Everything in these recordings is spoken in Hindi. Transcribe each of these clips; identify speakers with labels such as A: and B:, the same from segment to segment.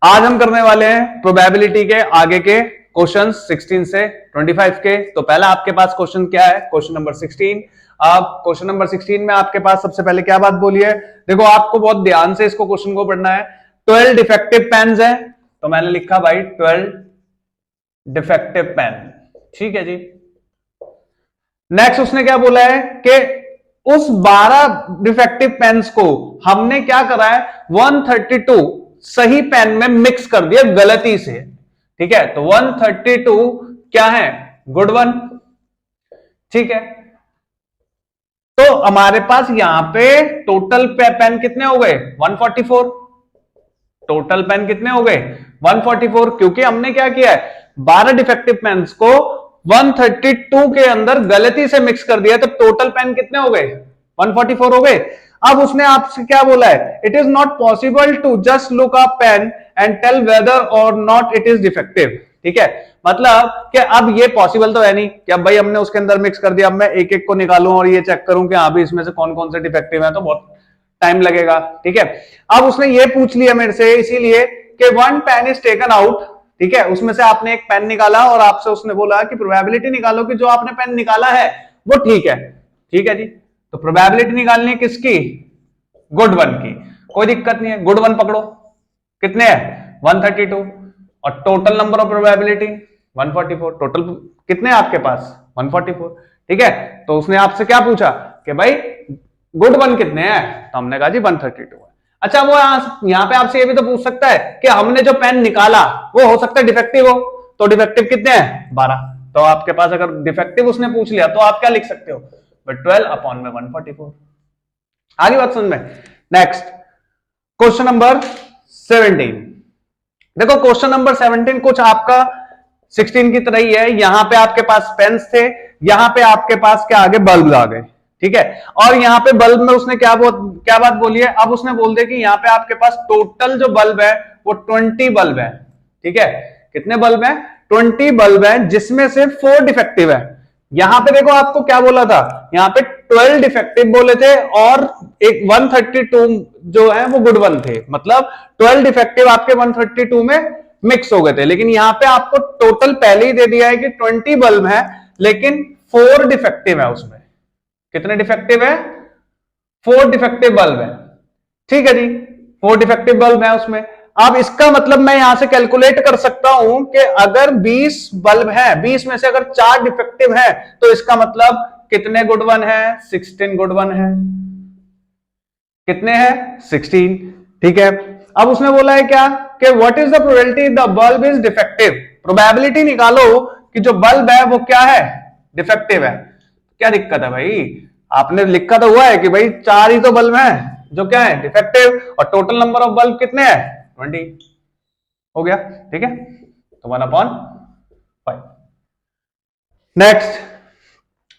A: आज हम करने वाले हैं प्रोबेबिलिटी के आगे के क्वेश्चन 16 से 25 के। तो पहला आपके पास क्वेश्चन क्या है, क्वेश्चन नंबर 16। अब क्वेश्चन नंबर 16 में आपके पास सबसे पहले क्या बात बोली है, देखो आपको बहुत ध्यान से इसको क्वेश्चन को पढ़ना है। 12 डिफेक्टिव पेन्स हैं, तो मैंने लिखा भाई 12 डिफेक्टिव पेन, ठीक है जी। नेक्स्ट उसने क्या बोला है कि उस 12 डिफेक्टिव पेन्स को हमने क्या करा है, 132 सही पेन में मिक्स कर दिया गलती से, ठीक है। तो 132 क्या है, गुड वन, ठीक है। तो हमारे पास यहां पे टोटल पेन कितने हो गए, 144। टोटल पेन कितने हो गए, 144, क्योंकि हमने क्या किया है, 12 डिफेक्टिव पेन्स को 132 के अंदर गलती से मिक्स कर दिया, तो टोटल पेन कितने हो गए, 144 हो गए। अब उसने आपसे क्या बोला है, it is not possible to just look a pen and tell whether और नॉट इट इज डिफेक्टिव, ठीक है। मतलब कि अब ये पॉसिबल तो है नहीं कि अब भाई हमने उसके अंदर मिक्स कर दिया, अब मैं एक एक को निकालूं और ये चेक करूं कि हाँ भी इसमें से कौन कौन से डिफेक्टिव है, तो बहुत टाइम लगेगा, ठीक है। अब उसने ये पूछ लिया मेरे से इसीलिए कि one pen is taken out, ठीक है। उसमें से आपने एक पेन निकाला और आपसे उसने बोला कि प्रोबेबिलिटी निकालो कि जो आपने पेन निकाला है वो ठीक है, ठीक है जी। तो प्रोबेबिलिटी निकालनी है किसकी, गुड वन की, कोई दिक्कत नहीं है, गुड वन पकड़ो, कितने हैं 132, और total number of probability 144, total कितने हैं आपके पास 144, ठीक है। तो उसने आपसे क्या पूछा कि भाई गुड वन कितने हैं, तो हमने कहा जी 132 है। अच्छा वो यहां पे आपसे ये भी तो पूछ सकता है कि हमने जो पेन निकाला वो हो सकता है डिफेक्टिव हो, तो डिफेक्टिव कितने हैं 12। तो आपके पास अगर डिफेक्टिव उसने पूछ लिया तो आप क्या लिख सकते हो, 12 अपॉन में 144। आगे बात समझ में। Next question number 17। देखो क्वेश्चन नंबर 17 कुछ आपका 16 की तरह ही है। यहां पे आपके पास पेन्स थे, यहां पे आपके पास क्या आगे बल्ब आ गए, ठीक है। और यहां पे बल्ब में उसने क्या बात बोली है, अब उसने बोल दिया कि यहां पे आपके पास टोटल जो बल्ब है वो 20 बल्ब है, ठीक है। कितने बल्ब है, 20 बल्ब है, जिसमें से 4 डिफेक्टिव है। यहां पे देखो आपको क्या बोला था, यहां पे 12 डिफेक्टिव बोले थे और एक 132 जो है वो गुड वन थे, मतलब 12 डिफेक्टिव आपके 132 में मिक्स हो गए थे। लेकिन यहां पे आपको टोटल पहले ही दे दिया है कि 20 बल्ब है, लेकिन 4 डिफेक्टिव है उसमें। कितने डिफेक्टिव है, 4 डिफेक्टिव बल्ब है, ठीक है जी, 4 डिफेक्टिव बल्ब है उसमें। अब इसका मतलब मैं यहां से कैलकुलेट कर सकता हूं कि अगर 20 बल्ब है, 20 में से अगर 4 डिफेक्टिव है, तो इसका मतलब कितने गुड वन है, 16 गुड वन है। कितने हैं 16, ठीक है। अब उसने बोला है क्या कि what is the probability the bulb is defective, probability निकालो कि जो बल्ब है वो क्या है, डिफेक्टिव है। क्या दिक्कत है भाई, आपने लिखा तो हुआ है कि भाई 4 ही तो बल्ब हैं जो क्या है डिफेक्टिव, और टोटल नंबर ऑफ बल्ब कितने हैं 20, हो गया, ठीक है। तो 1/5।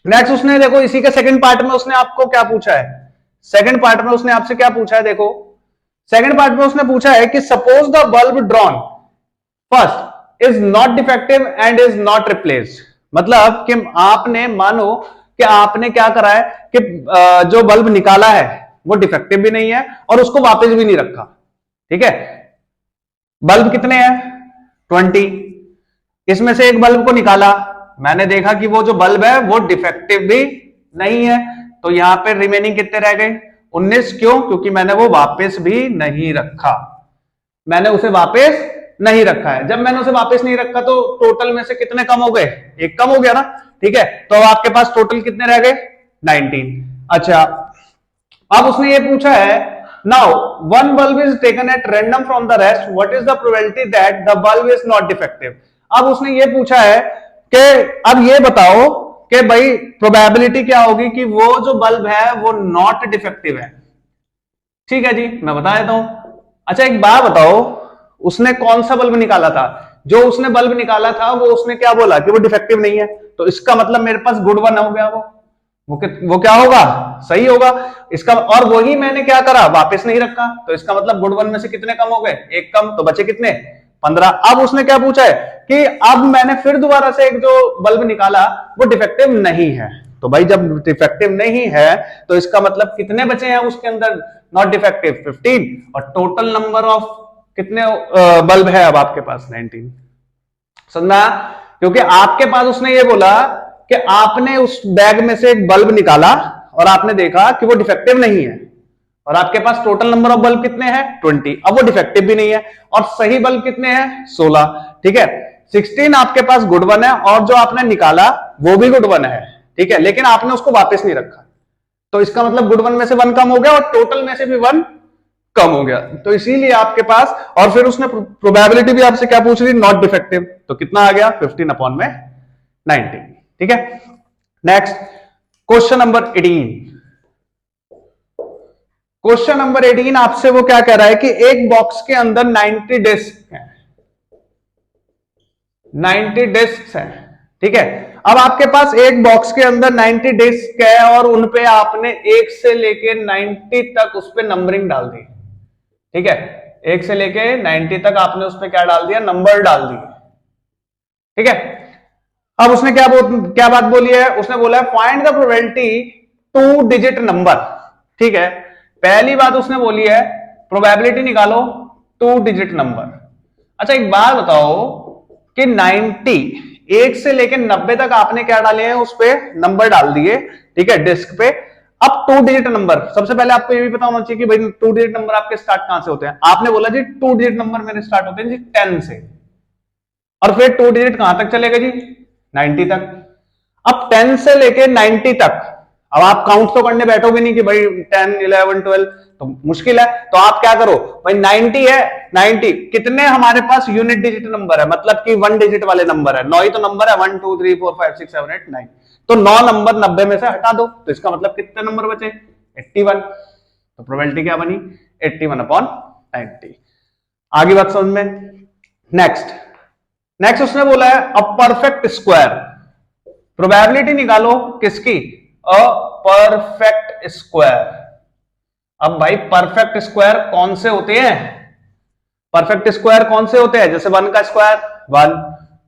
A: नेक्स्ट उसने देखो इसी के सेकंड पार्ट में उसने आपको क्या पूछा है, सेकंड पार्ट में उसने आपसे क्या पूछा है, देखो सेकंड पार्ट में उसने पूछा है कि suppose the bulb drawn first is not defective and is not replaced. मतलब कि आपने मानो कि आपने क्या करा है कि जो बल्ब निकाला है वो डिफेक्टिव भी नहीं है और उसको वापस भी नहीं रखा, ठीक है। बल्ब कितने हैं 20, इसमें से एक बल्ब को निकाला, मैंने देखा कि वो जो बल्ब है वो डिफेक्टिव भी नहीं है, तो यहां पे रिमेनिंग कितने रह गए 19। क्यों, क्योंकि मैंने वो वापस भी नहीं रखा, मैंने उसे वापस नहीं रखा है। जब मैंने उसे वापस नहीं रखा तो टोटल में से कितने कम हो गए, एक कम हो गया ना, ठीक है। तो आपके पास टोटल कितने रह गए 19। अच्छा अब उसने ये पूछा है now one bulb is taken at random from the rest, what is the probability that the bulb is not defective. अब उसने ये पूछा है कि अब ये बताओ कि भाई प्रोबेबिलिटी क्या होगी कि वो जो बल्ब है वो नॉट डिफेक्टिव है, ठीक है जी, मैं बता देता हूं। अच्छा एक बात बताओ, उसने कौन सा बल्ब निकाला था, जो उसने बल्ब निकाला था वो उसने क्या बोला कि वो डिफेक्टिव नहीं है, तो इसका मतलब मेरे पास गुड वन हो गया, वो क्या होगा, सही होगा इसका। और वही मैंने क्या करा, वापस नहीं रखा, तो इसका मतलब गुड वन में से कितने कम हो गए, एक कम, तो बचे कितने 15। अब उसने क्या पूछा है कि अब मैंने फिर दोबारा से एक जो बल्ब निकाला वो डिफेक्टिव नहीं है, तो भाई जब डिफेक्टिव नहीं है तो इसका मतलब कितने बचे हैं उसके अंदर नॉट डिफेक्टिव 15, और टोटल नंबर ऑफ कितने बल्ब है अब आपके पास? 19। समझना? क्योंकि आपके पास उसने ये बोला कि आपने उस बैग में से एक बल्ब निकाला और आपने देखा कि वो डिफेक्टिव नहीं है, और आपके पास टोटल नंबर ऑफ बल्ब कितने हैं? 20। अब वो डिफेक्टिव भी नहीं है, और सही बल्ब कितने हैं? 16। ठीक है, 16 आपके पास गुड वन है, और जो आपने निकाला वो भी गुड वन है। ठीक है, लेकिन आपने उसको वापस नहीं रखा, तो इसका मतलब गुड वन में से 1 कम हो गया और टोटल में से भी 1 कम हो गया। तो इसीलिए आपके पास, और फिर उसने प्रोबेबिलिटी भी आपसे क्या पूछ रही? Not defective. तो कितना आ गया? 15 अपॉन में 19। ठीक है, next question number 18। Question number 18 आपसे वो क्या कह रहा है कि एक बॉक्स के अंदर 90 डिस्क है, 90 डिस्क है। ठीक है, अब आपके पास एक बॉक्स के अंदर 90 डिस्क है और उनपे आपने 1 से लेके 90 तक उस पर नंबरिंग डाल दी। ठीक है, 1 से लेके 90 तक आपने उस पर क्या डाल दिया? नंबर डाल दिए। ठीक है, अब उसने क्या बात बोली है? उसने बोला है find the probability 2 digit number. ठीक है, पहली बात उसने बोली है प्रोबेबिलिटी निकालो 2 डिजिट नंबर। अच्छा एक बात बताओ कि 90 1 से लेकर 90 तक आपने क्या डाले हैं? उस पे नंबर डाल दिए। ठीक है, डिस्क पे। अब 2 डिजिट नंबर, सबसे पहले आपको ये भी पता होना चाहिए कि भाई 2 डिजिट नंबर आपके स्टार्ट कहां से होते हैं। आपने बोला जी 2 डिजिट नंबर मेरे स्टार्ट होते हैं जी 10 से, और फिर 2 डिजिट कहां तक चलेगा जी? 90 तक। अब 10 से लेके 90 तक, अब आप काउंट तो करने बैठोगे नहीं कि भाई 10 11 12, तो मुश्किल है। तो आप क्या करो भाई, 90 है, 90 कितने हमारे पास यूनिट डिजिट नंबर है, मतलब कि 1 डिजिट वाले नंबर है। 9 ही तो नंबर है, 1 2 3 4 5 6 7 8 9। तो 9 नंबर 90 में से हटा दो, तो इसका मतलब कितने नंबर बचे? 81। तो प्रोबेबिलिटी क्या बनी? 81 अपॉन 90। आगे बात समझ में? नेक्स्ट उसने बोला है अ परफेक्ट स्क्वायर। प्रोबेबिलिटी निकालो किसकी? A perfect square. अब भाई परफेक्ट स्क्वायर कौन से होते हैं? परफेक्ट स्क्वायर कौन से होते हैं? जैसे 1 का स्क्वायर 1,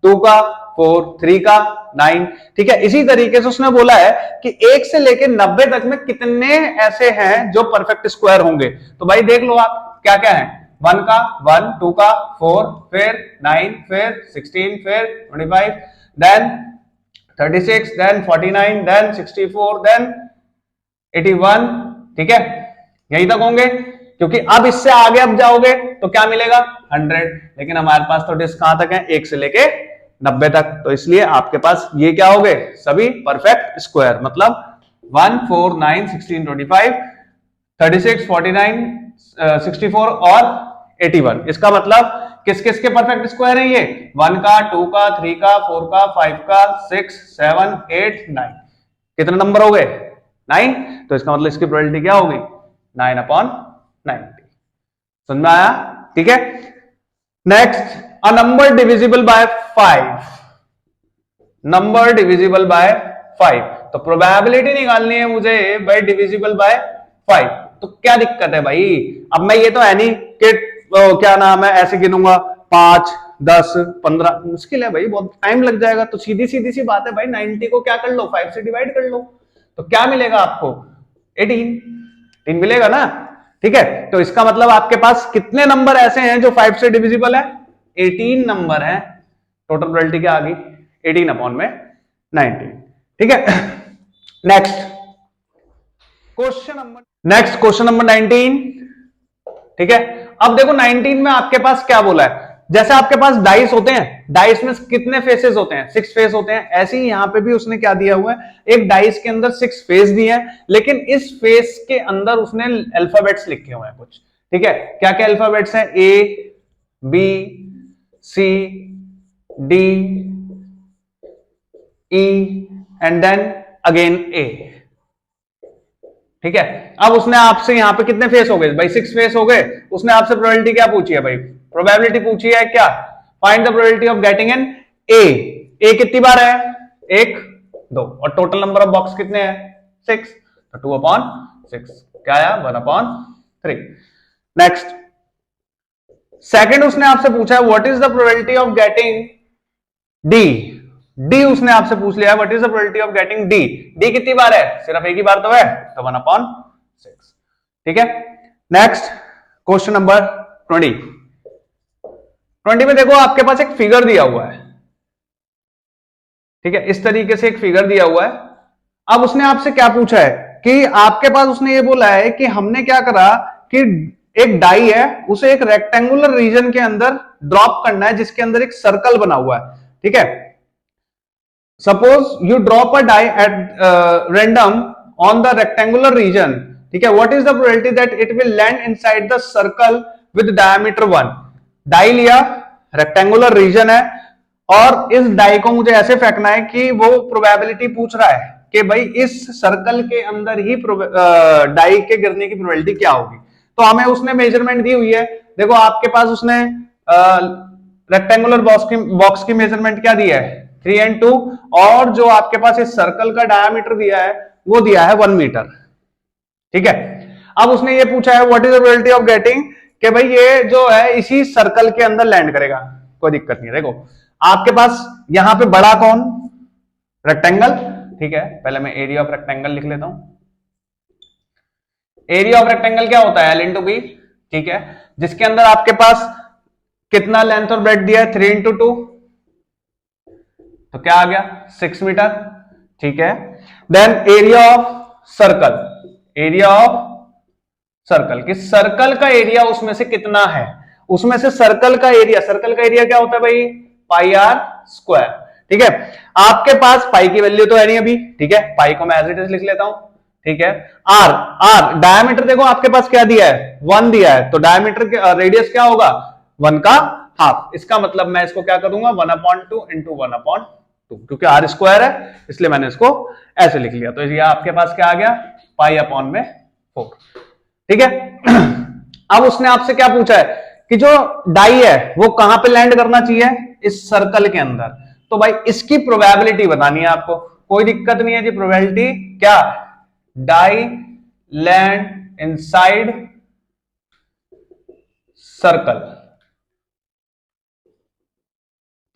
A: 2 का 4, 3 का 9। ठीक है, इसी तरीके से उसने बोला है कि 1 से लेकर 90 तक में कितने ऐसे हैं जो परफेक्ट स्क्वायर होंगे। तो भाई देख लो आप क्या क्या है। 1 का 1, 2 का 4, फिर 9, फिर 16, फिर 25, देन 36, देन 49, देन 64, देन 81। ठीक है, यहीं तक होंगे, क्योंकि अब इससे आगे अब जाओगे तो क्या मिलेगा? 100। लेकिन हमारे पास तो डिस्क कहां तक है? 1 से लेके 90 तक। तो इसलिए आपके पास ये क्या हो गए? सभी परफेक्ट स्क्वायर। मतलब 1 4 9 16 25 36 49 64 और 81। इसका मतलब किस किस के परफेक्ट स्क्वायर है ये? 1 का, 2 का, 3 का, 4 का, 5 का, 6 7 8 9। कितने नंबर हो गए? 9। तो इसका मतलब इसकी प्रोबेबिलिटी क्या होगी? 9 अपॉन 90। समझ में आया? ठीक है, next a number divisible by 5। Number divisible by 5। तो प्रोबेबिलिटी निकालनी है मुझे बाय डिविजिबल बाय 5। तो क्या दिक्कत है भाई? अब मैं ये तो है नहीं कि क्या नाम है ऐसे गिनूंगा 5 10 15, मुश्किल है भाई, बहुत टाइम लग जाएगा। तो सीधी सी बात है भाई, 90 को क्या कर लो? 5 से डिवाइड कर लो। तो क्या मिलेगा आपको? 18 मिलेगा ना। ठीक है, तो इसका मतलब आपके पास कितने नंबर ऐसे हैं जो 5 से डिविजिबल है? 18 नंबर है। टोटल प्रोबेबिलिटी क्या आ गई? 18 अपॉन में 90। ठीक है, नेक्स्ट क्वेश्चन नंबर 19। ठीक है, अब देखो 19 में आपके पास क्या बोला है? जैसे आपके पास डाइस होते हैं, डाइस में कितने फेसेस होते हैं? 6 फेस होते हैं। ऐसे ही यहां पे भी उसने क्या दिया हुआ है? एक डाइस के अंदर 6 फेस दिए हैं, लेकिन इस फेस के अंदर उसने अल्फाबेट्स लिखे हुए हैं कुछ। ठीक है, क्या क्या अल्फाबेट्स हैं? A B C D E and then again A. ठीक है, अब उसने आपसे यहां पे कितने फेस हो गए भाई? 6 फेस हो गए। उसने आपसे प्रोबेबिलिटी क्या पूछी है भाई? प्रोबेबिलिटी पूछी है क्या? Find the probability of getting an A. A कितनी बार है? 1 2, और टोटल नंबर ऑफ बॉक्स कितने हैं? 6। तो 2 अपॉन 6 क्या आया? 1 अपॉन 3। नेक्स्ट सेकंड उसने आपसे पूछा है what is the probability of getting D. D उसने आपसे पूछ लिया what is the probability of getting D. D कितनी बार है? सिर्फ एक ही बार तो है, तो 1 अपॉन 6। ठीक है, नेक्स्ट क्वेश्चन नंबर 20। 20 में देखो आपके पास एक फिगर दिया हुआ है, ठीक है, इस तरीके से एक फिगर दिया हुआ है। अब उसने आपसे क्या पूछा है कि आपके पास उसने ये बोला है कि हमने क्या करा कि एक डाई है, उसे एक रेक्टेंगुलर रीजन के अंदर ड्रॉप करना है जिसके अंदर एक सर्कल बना हुआ है, ठीक है। Suppose you drop a die at random on the rectangular region, ठीक है। What is the probability that it will land inside the circle with diameter 1। Die लिया, रेक्टेंगुलर रीजन है, और इस डाई को मुझे ऐसे फेंकना है कि वो प्रोबेबिलिटी पूछ रहा है कि भाई इस सर्कल के अंदर ही डाई के गिरने की प्रोबेबिलिटी क्या होगी। तो हमें उसने मेजरमेंट दी हुई है, देखो आपके पास उसने रेक्टेंगुलर बॉक्स की मेजरमेंट क्या दिया है 3 and 2, और जो आपके पास इस सर्कल का डायमीटर दिया है वो दिया है 1 मीटर, ठीक है। अब उसने ये पूछा है what is the probability of getting, कि भाई ये जो है इसी सर्कल के अंदर लैंड करेगा। कोई दिक्कत नहीं है, देखो आपके पास यहां पे बड़ा कौन, रेक्टेंगल, ठीक है। पहले मैं एरिया ऑफ रेक्टेंगल लिख लेता हूं। एरिया ऑफ रेक्टेंगल क्या होता है, L इंटू बी, ठीक है, जिसके अंदर आपके पास कितना लेंथ और ब्रेड दिया है 3 into 2, तो क्या आ गया 6 मीटर, ठीक है। Then area of circle, area of circle, कि सर्कल का एरिया उसमें से कितना है, उसमें से सर्कल का एरिया क्या होता है भाई पाई आर स्क्वायर, ठीक है। आपके पास पाई की वैल्यू तो है नहीं अभी, ठीक है, पाई को मैं एज इट इज लिख लेता हूं, ठीक है। आर डायमीटर देखो आपके पास क्या दिया है 1 दिया है, तो डायमीटर के रेडियस क्या होगा 1 का हाफ, इसका मतलब मैं इसको क्या करूंगा 1/2 इंटू 1/2, क्योंकि आर स्क्वायर है इसलिए मैंने इसको ऐसे लिख लिया। तो ये आपके पास क्या आ गया पाई अपॉन में 4, ठीक है। अब उसने आपसे क्या पूछा है कि जो डाई है वो कहां पे लैंड करना चाहिए, इस सर्कल के अंदर, तो भाई इसकी प्रोबेबिलिटी बतानी है आपको। कोई दिक्कत नहीं है जी, प्रोबेबिलिटी क्या, डाई लैंड इनसाइड सर्कल,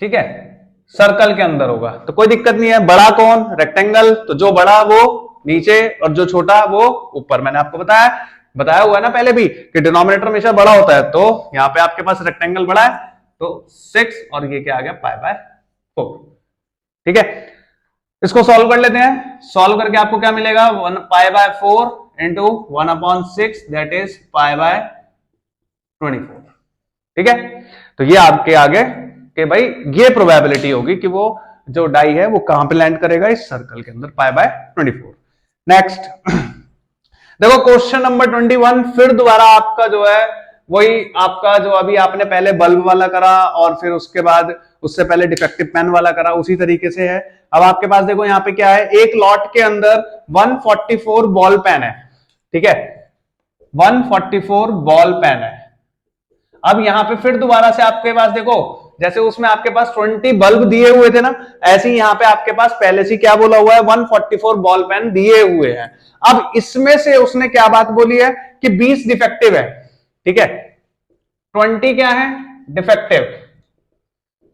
A: ठीक है, सर्कल के अंदर होगा, तो कोई दिक्कत नहीं है। बड़ा कौन, रेक्टेंगल, तो जो बड़ा वो नीचे और जो छोटा वो ऊपर। मैंने आपको बताया हुआ है ना पहले भी कि डिनोमिनेटर हमेशा बड़ा होता है, तो यहां पे आपके पास रेक्टेंगल बड़ा है तो 6, और ये क्या आ गया π/4, ठीक है। इसको सॉल्व कर लेते हैं, सॉल्व करके आपको क्या मिलेगा 1 π/4 इंटू 1/6, दैट इज π/24, ठीक है। तो ये आपके आगे कि भाई ये प्रोबेबिलिटी होगी कि वो जो डाई है वो कहां पे लैंड करेगा, इस सर्कल के अंदर π/24। नेक्स्ट देखो क्वेश्चन नंबर 21, फिर दोबारा आपका जो है वही आपका जो अभी आपने पहले बल्ब वाला करा और फिर उसके बाद उससे पहले डिफेक्टिव पेन वाला करा, उसी तरीके से है। अब आपके पास देखो यहाँ पे क्या है, एक लॉट के अंदर 144 बॉल पेन है, ठीक है, 144 बॉल पेन है। अब यहां पे फिर दोबारा से आपके पास देखो, जैसे उसमें आपके पास 20 बल्ब दिए हुए थे ना, ऐसे ही यहां पे आपके पास पहले से क्या बोला हुआ है 144 बॉल पेन दिए हुए हैं। अब इसमें से उसने क्या बात बोली है कि 20 डिफेक्टिव है, ठीक है, 20 क्या है डिफेक्टिव।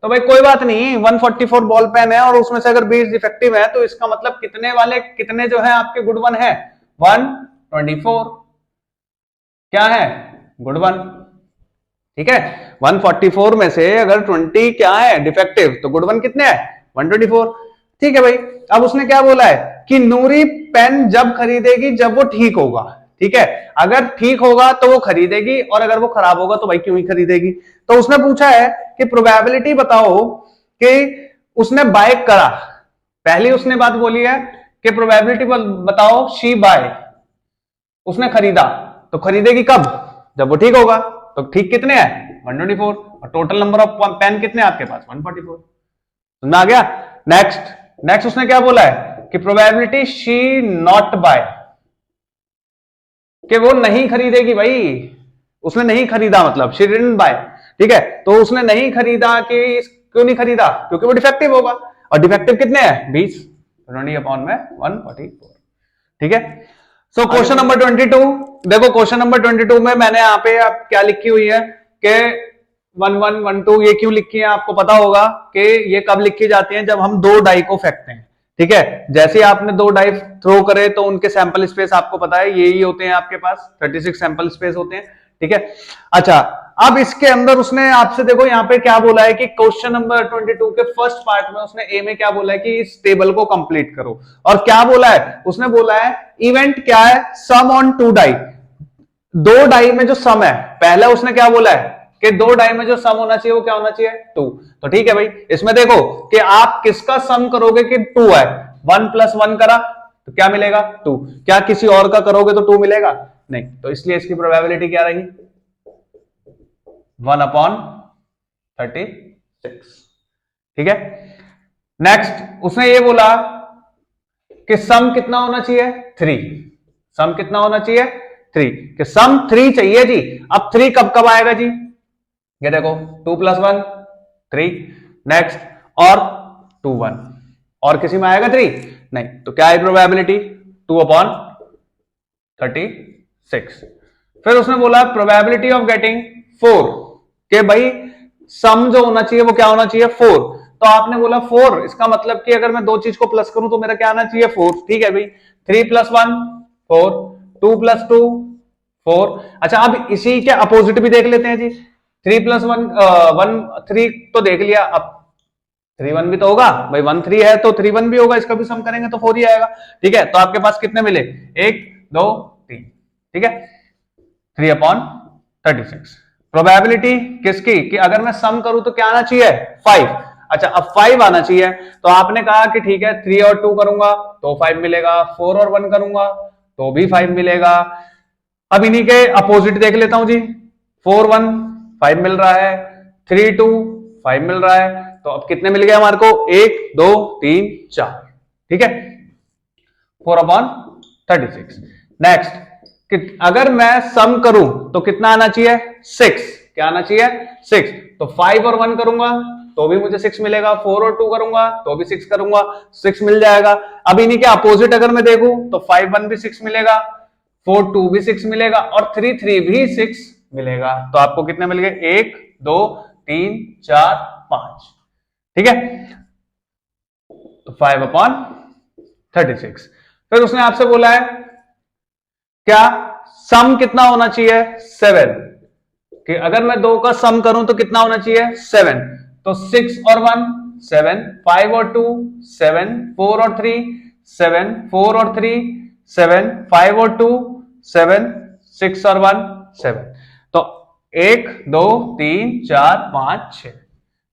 A: तो भाई कोई बात नहीं, 144 बॉल पेन है और उसमें से अगर 20 डिफेक्टिव है तो इसका मतलब कितने जो है आपके गुड वन है 124, क्या है गुड वन, ठीक है। 144 में से अगर 20 क्या है डिफेक्टिव तो गुड वन कितने हैं 124, ठीक है भाई। अब उसने क्या बोला है कि नूरी पेन जब खरीदेगी जब वो ठीक होगा, ठीक है, अगर ठीक होगा तो वो खरीदेगी और अगर वो खराब होगा तो भाई क्यों ही खरीदेगी। तो उसने पूछा है कि प्रोबेबिलिटी बताओ कि उसने बाय करा, पहली उसने बात बोली है कि प्रोबेबिलिटी बताओ शी बाय, उसने खरीदा, तो खरीदेगी कब जब वो ठीक होगा, तो ठीक कितने हैं 124, और टोटल नंबर ऑफ पेन कितने आपके पास 144, समझ आ गया। नेक्स्ट उसने क्या बोला है कि प्रोबेबिलिटी शी नॉट बाय, कि वो नहीं खरीदेगी, भाई उसने नहीं खरीदा मतलब शी डिडंट बाय, ठीक है, तो उसने नहीं खरीदा कि क्यों नहीं खरीदा, क्योंकि वो डिफेक्टिव होगा, और डिफेक्टिव कितने हैं 20, 144, ठीक है। सो क्वेश्चन नंबर 22, देखो क्वेश्चन नंबर 22 में मैंने यहाँ पे आप क्या लिखी हुई है कि 1112 ये क्यों लिखी है, आपको पता होगा कि ये कब लिखी जाती है, जब हम दो डाई को फेंकते हैं, ठीक है। जैसे ही आपने दो डाई थ्रो करे तो उनके सैंपल स्पेस आपको पता है यही होते हैं, आपके पास 36 सैंपल स्पेस होते हैं, ठीक है। अच्छा अब इसके अंदर उसने आपसे देखो यहाँ पे क्या बोला है कि क्वेश्चन नंबर 22 के फर्स्ट पार्ट में उसने ए में क्या बोला है कि इस टेबल को कंप्लीट करो, और क्या बोला है उसने बोला है इवेंट क्या है, सम ऑन 2 डाई, 2 डाई में जो सम है, पहला उसने क्या बोला है कि 2 डाई में जो सम होना चाहिए वो क्या होना चाहिए 2। तो ठीक है भाई, इसमें देखो कि आप किसका सम करोगे कि 2 है, 1 + 1 करा तो क्या मिलेगा 2, क्या किसी और का करोगे तो 2 मिलेगा नहीं, तो इसलिए इसकी प्रोबेबिलिटी क्या रही 1/36। ठीक है। नेक्स्ट उसने ये बोला कि सम कितना होना चाहिए 3, सम कितना होना चाहिए 3, कि सम 3 चाहिए जी। अब 3 कब कब आएगा जी, ये देखो 2 + 1 3, नेक्स्ट और 2 1, और किसी में आएगा 3 नहीं, तो क्या है प्रोबेबिलिटी 2/36। फिर उसने बोला प्रोबेबिलिटी ऑफ गेटिंग 4, कि भाई सम जो होना चाहिए वो क्या होना चाहिए 4, तो आपने बोला 4, इसका मतलब कि अगर मैं दो चीज को प्लस करूं तो मेरा क्या आना चाहिए 4। ठीक है भाई, 3 + 1 4, 2 + 2 4। अच्छा अब इसी के अपोजिट भी देख लेते हैं जी, 3 + 1 1 3 तो देख लिया, अब 3 1 भी तो होगा भाई, 1 3 है तो 3 1 भी होगा, इसका भी सम करेंगे तो 4 ही आएगा। ठीक है, तो आपके पास कितने मिले 1 2 3, ठीक है 3/36। प्रोबेबिलिटी किसकी कि अगर मैं सम करूं तो क्या आना चाहिए 5। अच्छा अब 5 आना चाहिए, तो आपने कहा कि ठीक है 3 और 2 करूंगा तो 5 मिलेगा, 4 और 1 करूंगा तो भी 5 मिलेगा। अब इन्हीं के अपोजिट देख लेता हूं जी, 4 1 5 मिल रहा है, 3 2 5 मिल रहा है, तो अब कितने मिल गए हमारे को 1 2 3 4। ठीक है 4/36। नेक्स्ट कि अगर मैं सम करूं तो कितना आना चाहिए 6, क्या आना चाहिए 6, तो 5 और 1 करूंगा तो भी मुझे 6 मिलेगा, 4 और 2 करूंगा तो भी 6 करूंगा, 6 मिल जाएगा। अब इन्हीं के अपोजिट अगर मैं देखूं तो 5 1 भी 6 मिलेगा, 4 2 भी 6 मिलेगा, और 3 3 भी 6 मिलेगा, तो आपको कितने मिल गए 1 2 3 4 5। ठीक है, तो 5/36। फिर उसने आपसे बोला है क्या सम कितना होना चाहिए 7, कि अगर मैं 2 का सम करूं तो कितना होना चाहिए 7, तो 6 और 1 7, 5 और 2 7, 4 और 3 7, 4 और 3 7, 5 और 2 7, 6 और 1 7, तो 1 2 3 4 5 6।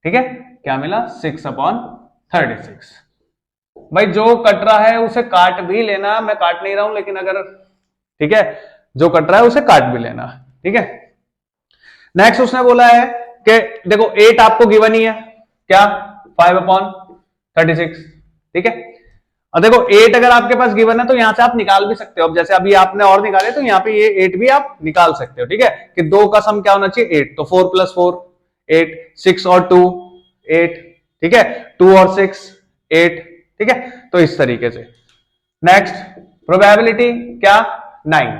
A: ठीक है, क्या मिला 6/36। भाई जो कट रहा है उसे काट भी लेना, मैं काट नहीं रहा हूं लेकिन अगर ठीक है जो कट रहा है उसे काट भी लेना। ठीक है, नेक्स्ट उसने बोला है कि देखो 8 आपको गिवन ही है, क्या 5/36। ठीक है, और देखो 8 अगर आपके पास गिवन है तो यहां से आप निकाल भी सकते हो, अब जैसे अभी आपने और निकाले तो यहाँ पे ये 8 भी आप निकाल सकते हो। ठीक है, कि 2 का सम क्या होना चाहिए 8, तो 4 + 4 8, 6 और 2 8, ठीक है 2 और 6 8। ठीक है, तो इस तरीके से। नेक्स्ट प्रोबेबिलिटी क्या 9।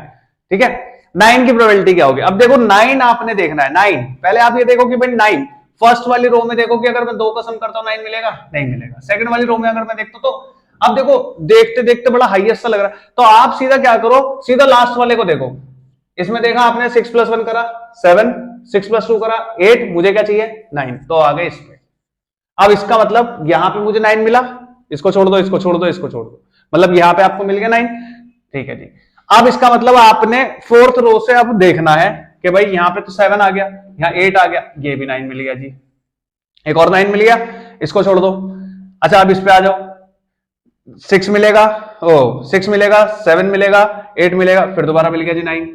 A: ठीक है, 9 की प्रोबेबिलिटी क्या होगी, अब देखो 9 आपने देखना है, 9 पहले आप ये देखो कि भाई 9 फर्स्ट वाली रो में देखो कि अगर मैं 2 का सम करता हूं 9 मिलेगा नहीं मिलेगा, सेकंड वाली रो में अगर मैं देखता हूं तो अब देखो देखते देखते बड़ा हाईएस्ट सा लग रहा है, तो आप सीधा क्या करो सीधा लास्ट वाले को देखो, इसमें देखा आपने 6 + 1 करा 7, 6 + 2 करा 8, मुझे क्या चाहिए 9, तो आ गए इसमें। अब इसका मतलब यहां पे मुझे 9 मिला, इसको छोड़ दो इसको छोड़ दो इसको छोड़ दो, मतलब यहां पे आपको मिल गया 9। ठीक है जी, अब इसका मतलब आपने 4th रो से अब देखना है कि भाई यहां पे तो 7 आ गया, यहां 8 आ गया, ये भी 9 मिल गया जी, एक और 9 मिल गया, इसको छोड़ दो। अच्छा अब इस पे आ जाओ, 6 मिलेगा, 6 मिलेगा, 7 मिलेगा, 8 मिलेगा, फिर दोबारा मिल गया जी 9।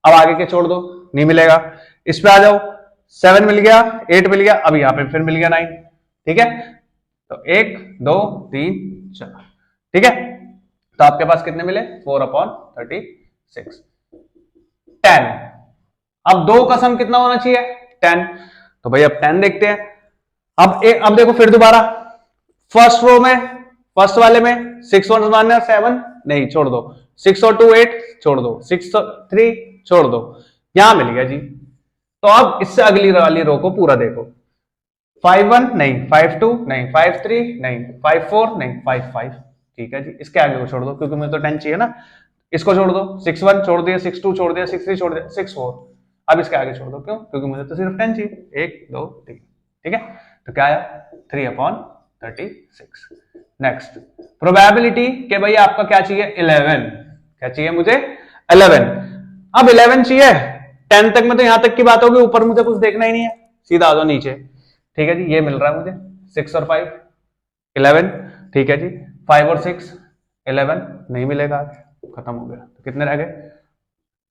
A: अब आगे के छोड़ दो, नहीं मिलेगा, इस पे आ जाओ, 7 मिल गया, 8 मिल गया, अब यहां पे फिर मिल गया 9। ठीक है, तो 1 2 3 4। ठीक है, तो आपके पास कितने मिले 4/36। 10, अब 2 का सम कितना होना चाहिए 10, तो भाई अब 10 देखते हैं। अब देखो फिर दोबारा फर्स्ट रो में फर्स्ट वाले में 6 और 1 7 नहीं छोड़ दो, 6 और 2 8 छोड़ दो, 6 और 3 छोड़ दो, यहां मिल गया जी। तो अब इससे अगली वाली रो को पूरा देखो, 5 1 नहीं, 5 2 नहीं, 5 3 नहीं, 5 4 नहीं, 5 5। ठीक है जी, इसके आगे को छोड़ दो क्योंकि मुझे तो 10 चाहिए ना, इसको छोड़ दो, 6 1 छोड़ दिया, 6 2 छोड़ दिया, 6 3 छोड़ दिया, 6 4। अब इसके आगे छोड़ दो, क्यों? क्योंकि मुझे तो सिर्फ 10 चाहिए, 1 2 3। ठीक है, तो क्या आया 3/36। नेक्स्ट प्रोबेबिलिटी के भाई आपका क्या चाहिए 11, क्या चाहिए मुझे 11। अब 11 चाहिए, 10 तक में तो यहां तक की बात होगी, ऊपर मुझे कुछ देखना ही नहीं है, सीधा आ जाओ नीचे। ठीक है जी, ये मिल रहा है मुझे 6 और 5 11। ठीक है जी, 5 और 6 11 नहीं मिलेगा, खत्म हो गया। तो कितने रह गए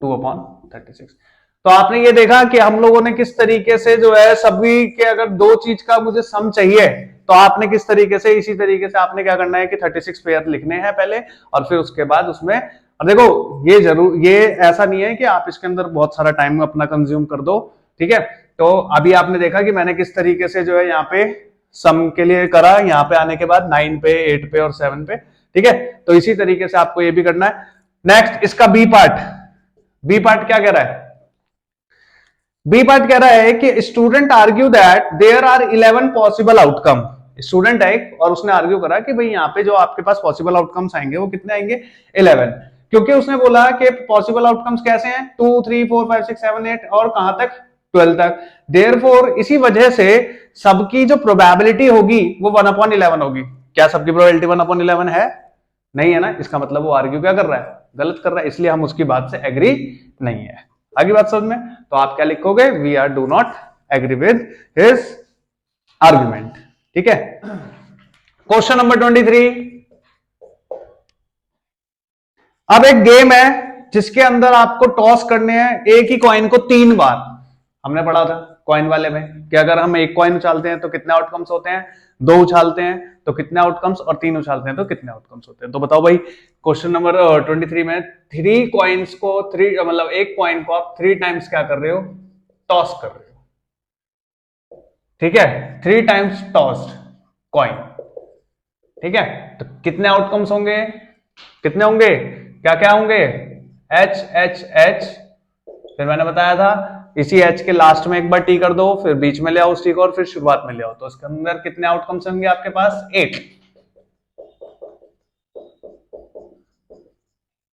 A: 2/36। तो आपने ये देखा कि हम लोगों ने किस तरीके से जो है सभी के, अगर दो चीज का मुझे सम चाहिए तो आपने किस तरीके से, इसी तरीके से आपने क्या करना है कि 36 पेयर लिखने हैं पहले, और फिर उसके बाद उसमें, और देखो ये जरूर, ये ऐसा नहीं है कि आप इसके अंदर बहुत सारा टाइम अपना कंज्यूम कर दो। ठीक है, तो अभी आपने देखा कि मैंने किस तरीके से जो है यहाँ पे सम के लिए करा, यहाँ पे आने के बाद 9 पे 8 पे और 7 पे। ठीक है, तो इसी तरीके से आपको ये भी करना है। नेक्स्ट इसका बी पार्ट, बी पार्ट क्या कह रहा है? बी पार्ट कह रहा है कि student argue that there are 11 possible outcome. Student है और उसने आर्ग्यू करा कि भाई यहाँ पे जो आपके पास पॉसिबल आउटकम्स आएंगे वो कितने आएंगे 11, क्योंकि उसने बोला कि पॉसिबल आउटकम्स कैसे हैं 2 3 4 5 6 7 8 और कहां तक 12 तक। देयरफॉर इसी वजह से सबकी जो प्रोबेबिलिटी होगी वो 1/11 होगी। क्या सबकी प्रोबेबिलिटी 1/11 है? नहीं है ना, इसका मतलब वो आर्ग्यू क्या कर रहा है, गलत कर रहा है, इसलिए हम उसकी बात से एग्री नहीं है। आगे बात समझ में? तो आप क्या लिखोगे, we are do not agree with his argument. ठीक है, क्वेश्चन नंबर 23। अब एक गेम है जिसके अंदर आपको टॉस करने हैं एक ही कॉइन को 3 बार। हमने पढ़ा था कॉइन वाले में कि अगर हम एक कॉइन उछालते हैं तो कितने आउटकम्स होते हैं, 2 उछालते हैं तो कितने आउटकम्स, और 3 उछालते हैं तो कितने आउटकम्स होते हैं। तो बताओ भाई, क्वेश्चन नंबर 23 में 3 कॉइन्स को, 3 मतलब एक कॉइन को आप 3 टाइम्स क्या कर रहे हो, टॉस कर रहे हो। ठीक है, 3 टाइम्स टॉस्ड कॉइन। ठीक है, तो कितने आउटकम्स होंगे, कितने होंगे, क्या क्या होंगे, एच एच एच, फिर मैंने बताया था इसी एच के लास्ट में एक बार टी कर दो, फिर बीच में ले आओ उस टी को, और फिर शुरुआत में ले आओ। तो इसके अंदर कितने आउटकम्स होंगे आपके पास 8।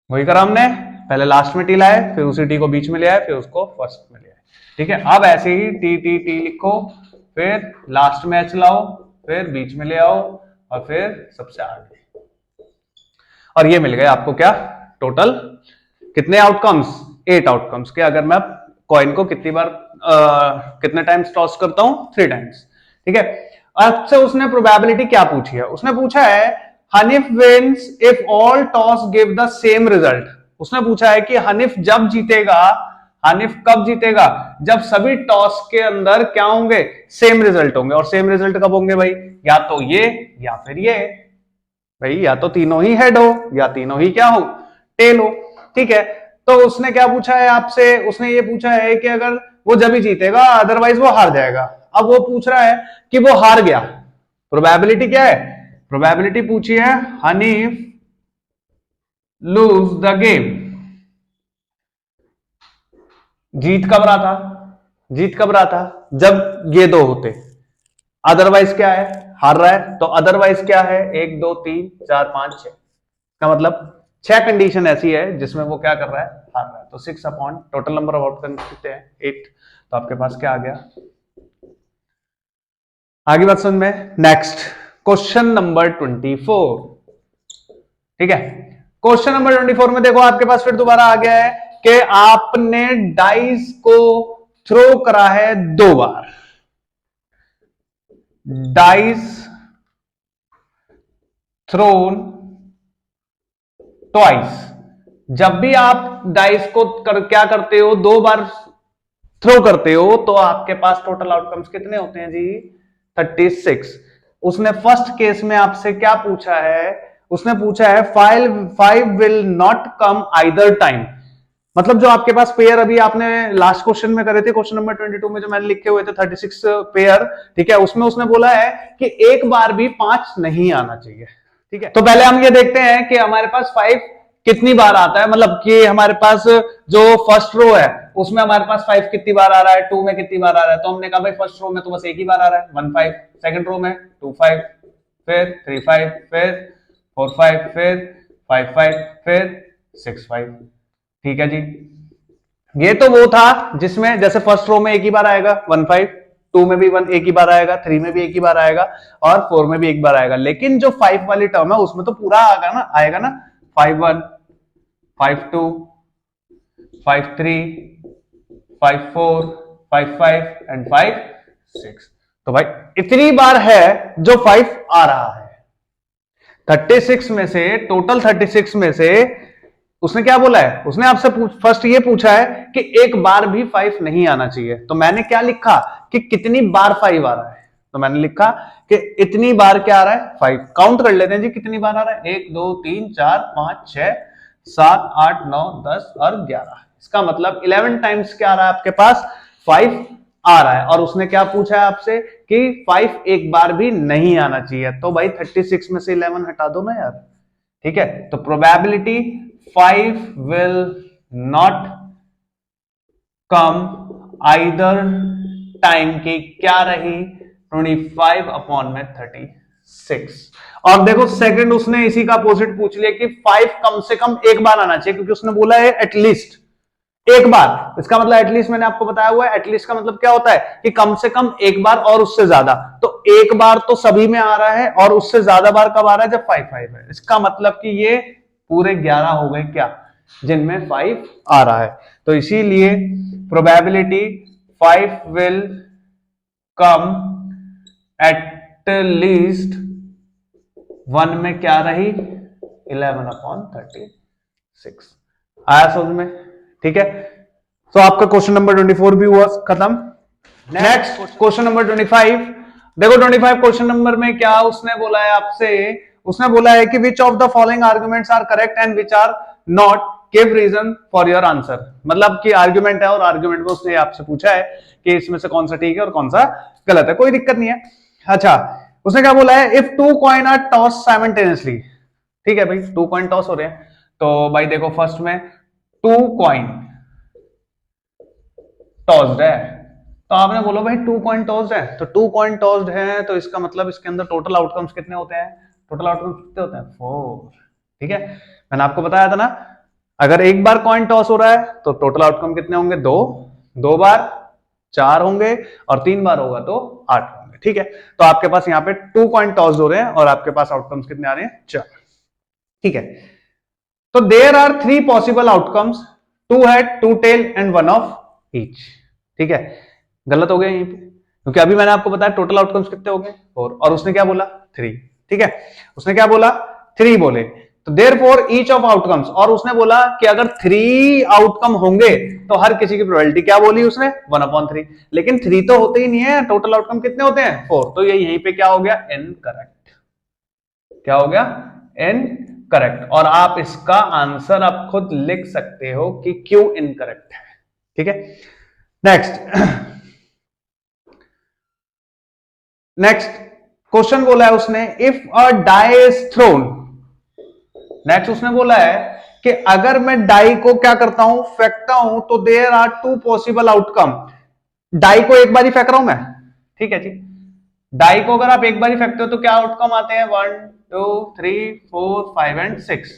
A: वही करा हमने, पहले लास्ट में टी लाए, फिर उसी टी को बीच में ले आए, फिर उसको फर्स्ट में ले आए। ठीक है, अब ऐसे ही टी टी टी लिखो, फिर लास्ट में एच लाओ, फिर बीच में ले आओ, और फिर सबसे आगे। और ये मिल गए आपको क्या, टोटल कितने आउटकम्स, 8 आउटकम्स के। अगर मैं कॉइन को कितनी बार कितने टाइम्स टॉस करता हूं, 3 टाइम्स। ठीक है, अब से उसने प्रोबेबिलिटी क्या पूछी है, उसने पूछा है Hanif wins if all toss give the same result. उसने पूछा है कि हनीफ जब जीतेगा, हनीफ कब जीतेगा, जब सभी टॉस के अंदर क्या होंगे, सेम रिजल्ट होंगे। और सेम रिजल्ट कब होंगे भाई, या तो ये या फिर ये। भाई या तो तीनों ही हेड हो या तीनों ही क्या हो, टेल हो। ठीक है, तो उसने क्या पूछा है आपसे, उसने ये पूछा है कि अगर वो जब ही जीतेगा अदरवाइज वो हार जाएगा। अब वो पूछ रहा है कि वो हार गया, प्रोबेबिलिटी क्या है, प्रोबेबिलिटी पूछी है हनीफ लूज द गेम। जीत कब रहा था, जीत कब रहा था, जब ये दो होते। अदरवाइज क्या है, हार रहा है। तो अदरवाइज क्या है, 1 2 3 4 5 6 का मतलब 6 कंडीशन ऐसी है जिसमें वो क्या कर रहा है, हार रहा है। तो 6 upon total number of outcomes कितने हैं 8। तो आपके पास क्या आ गया, आगे बात समझ में। Next question number 24। ठीक है, क्वेश्चन नंबर 24 में देखो आपके पास फिर दोबारा आ गया है कि आपने डाइस को थ्रो करा है 2 बार। Dice throne twice. जब भी आप डाइस को क्या करते हो, 2 बार थ्रो करते हो, तो आपके पास टोटल आउटकम्स कितने होते हैं जी 36। उसने फर्स्ट केस में आपसे क्या पूछा है, उसने पूछा है 5 will not come either time. मतलब जो आपके पास पेयर अभी आपने लास्ट क्वेश्चन में करे थे, क्वेश्चन नंबर 22 में जो मैंने लिखे हुए थे 36 पेयर। ठीक है, उसमें उसने बोला है कि एक बार भी 5 नहीं आना चाहिए। ठीक है, तो पहले हम ये देखते हैं कि हमारे पास 5 कितनी बार आता है, मतलब कि हमारे पास जो फर्स्ट रो है उसमें हमारे पास 5 कितनी बार आ रहा है, 2 में कितनी बार आ रहा है। तो हमने कहा भाई फर्स्ट रो में तो बस एक ही बार आ रहा है 1 5, सेकंड रो में 2 5, फिर 3 5, फिर 4 5, फिर 5 5, फिर 6 5। ठीक है जी, ये तो वो था जिसमें जैसे फर्स्ट रो में एक ही बार आएगा 15, 2 में भी वन एक ही बार आएगा, 3 में भी एक ही बार आएगा और 4 में भी एक बार आएगा। लेकिन जो 5 वाली टर्म है उसमें तो पूरा आएगा ना 5-1, 5-2, 5-3, 5-4, 5-5 एंड 5-6। तो भाई इतनी बार है जो 5 आ रहा है 36 में से, टोटल 36 में से उसने क्या बोला है, उसने आपसे फर्स्ट ये पूछा है कि एक बार भी 5 नहीं आना चाहिए। तो मैंने क्या लिखा कि कितनी बार 5 आ रहा है, तो मैंने लिखा कि इतनी बार क्या आ रहा है 5। काउंट कर लेते हैं जी कितनी बार आ रहा है, 1 2 3 4 5 6 7 8 9 10 और 11। इसका मतलब 11 टाइम्स क्या आ रहा है आपके पास 5 आ रहा है। और उसने क्या पूछा है आपसे कि 5 एक बार भी नहीं आना चाहिए। तो भाई 36 में से 11 हटा दो ना यार, ठीक है। तो probability 5 will not come either time की क्या रही 25/36। और देखो सेकंड उसने इसी का अपोजिट पूछ लिया कि 5 कम से कम एक बार आना चाहिए, क्योंकि उसने बोला है एटलीस्ट एक बार। इसका मतलब एटलीस्ट मैंने आपको बताया हुआ है, एटलीस्ट का मतलब क्या होता है कि कम से कम एक बार और उससे ज्यादा। तो एक बार तो सभी में आ रहा है और उससे ज्यादा बार कब आ रहा है जब 5 है। इसका मतलब कि ये पूरे 11 हो गए क्या जिनमें 5 आ रहा है। तो इसीलिए probability 5 will come at least 1 में क्या रही 11/36। आया समझ में, ठीक है। तो आपका क्वेश्चन नंबर 24 भी हुआ खत्म। Next question number 25। देखो 25 क्वेश्चन नंबर में क्या उसने बोला है आपसे, उसने बोला है कि which of the following arguments are correct and which are not, give reason for your answer. मतलब कि आर्ग्यूमेंट है और आर्ग्यूमेंट में उसने आपसे पूछा है कि इसमें से कौन सा ठीक है और कौन सा गलत है, कोई दिक्कत नहीं है। अच्छा उसने क्या बोला है, if 2 coin are toss simultaneously, ठीक है भाई 2 कॉइन टॉस हो रहे हैं। तो भाई देखो फर्स्ट में 2 कॉइन टॉस्ड है, तो आपने बोलो भाई 2 कॉइन टॉस्ड है, तो 2 कॉइन टॉस्ड है तो इसका मतलब इसके अंदर टोटल आउटकम्स कितने होते हैं, टोटल आउटकम्स कितने होते हैं 4, ठीक है। मैंने आपको बताया था ना अगर एक बार कॉइन टॉस हो रहा है तो टोटल आउटकम कितने होंगे 2, 2 बार 4 होंगे और 3 बार होगा तो 8 होंगे, ठीक है। तो आपके पास यहाँ पे 2 कॉइन टॉस हो रहे हैं और आपके पास आउटकम्स कितने आ रहे हैं 4, ठीक है। तो there are 3 possible outcomes, 2 head 2 tail and 1 of each, ठीक है। गलत हो गया यहीं पे क्योंकि अभी मैंने आपको बताया टोटल आउटकम्स कितने हो गए 4 और उसने क्या बोला 3, ठीक है। उसने क्या बोला 3 बोले, तो देयरफॉर ईच ऑफ आउटकम्स, और उसने बोला कि अगर 3 आउटकम होंगे तो हर किसी की प्रोबेबिलिटी क्या बोली उसने 1/3, लेकिन 3 तो होते ही नहीं है, टोटल आउटकम कितने होते हैं 4। तो ये यहीं पे क्या हो गया इनकरेक्ट, क्या हो गया इनकरेक्ट। और आप इसका आंसर आप खुद लिख सकते हो कि क्यों इनकरेक्ट है, ठीक है। नेक्स्ट नेक्स्ट क्वेश्चन बोला है उसने, if a die is thrown. Next उसने बोला है कि अगर मैं डाई को क्या करता हूं फेंकता हूं तो there are 2 possible outcome. Die को एक बार ही फेंक रहा हूं मैं, ठीक है जी। डाई को अगर आप एक बार ही फेंकते हो तो क्या आउटकम आते हैं 1 2 3 4 5 एंड 6,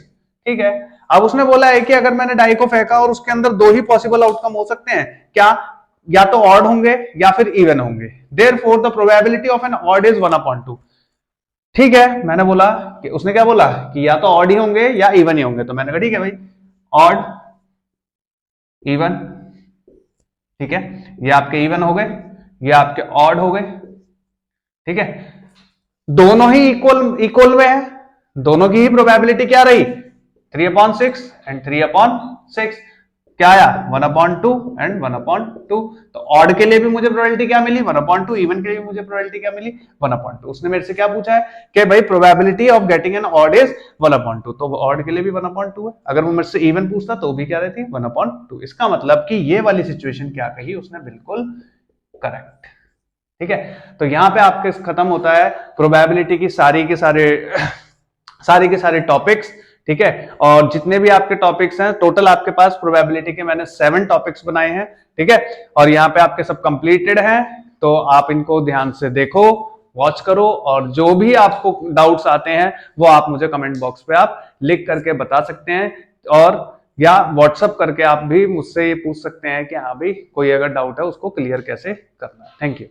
A: ठीक है। अब उसने बोला है कि अगर मैंने डाई को फेंका और उसके अंदर 2 ही पॉसिबल आउटकम हो सकते हैं, क्या या तो ऑड होंगे या फिर इवन होंगे। Therefore the probability of an odd is 1/2, ठीक है। मैंने बोला कि उसने क्या बोला कि या तो ऑड ही होंगे या इवन ही होंगे, तो मैंने कहा ठीक है भाई ऑड इवन, ठीक है। ये आपके इवन हो गए, ये आपके ऑड हो गए, ठीक है। दोनों ही इक्वल इक्वल में है, दोनों की ही प्रोबेबिलिटी क्या रही 3/6 एंड 3/6, क्या आया 1/2 एंड 1/2। तो ऑड के लिए भी मुझे प्रोबेबिलिटी क्या मिली 1/2, इवन के लिए भी मुझे प्रोबेबिलिटी क्या मिली 1/2। उसने मेरे से क्या पूछा है कि भाई probability of getting N odd is 1/2, तो ऑड के लिए भी 1/2 है। अगर वो मेरे से इवन पूछता तो भी क्या रहती 1/2। इसका मतलब कि ये वाली सिचुएशन क्या कही उसने बिल्कुल करेक्ट, ठीक है। तो यहां पे आपके खत्म होता है प्रोबेबिलिटी की सारी के सारे टॉपिक्स, ठीक है। और जितने भी आपके टॉपिक्स हैं टोटल आपके पास प्रोबेबिलिटी के मैंने 7 टॉपिक्स बनाए हैं, ठीक है। और यहाँ पे आपके सब कंप्लीटेड हैं, तो आप इनको ध्यान से देखो, वॉच करो, और जो भी आपको डाउट्स आते हैं वो आप मुझे कमेंट बॉक्स पे आप लिख करके बता सकते हैं। और या व्हाट्सअप करके आप भी मुझसे ये पूछ सकते हैं कि हाँ भाई कोई अगर डाउट है उसको क्लियर कैसे करना है। Thank you.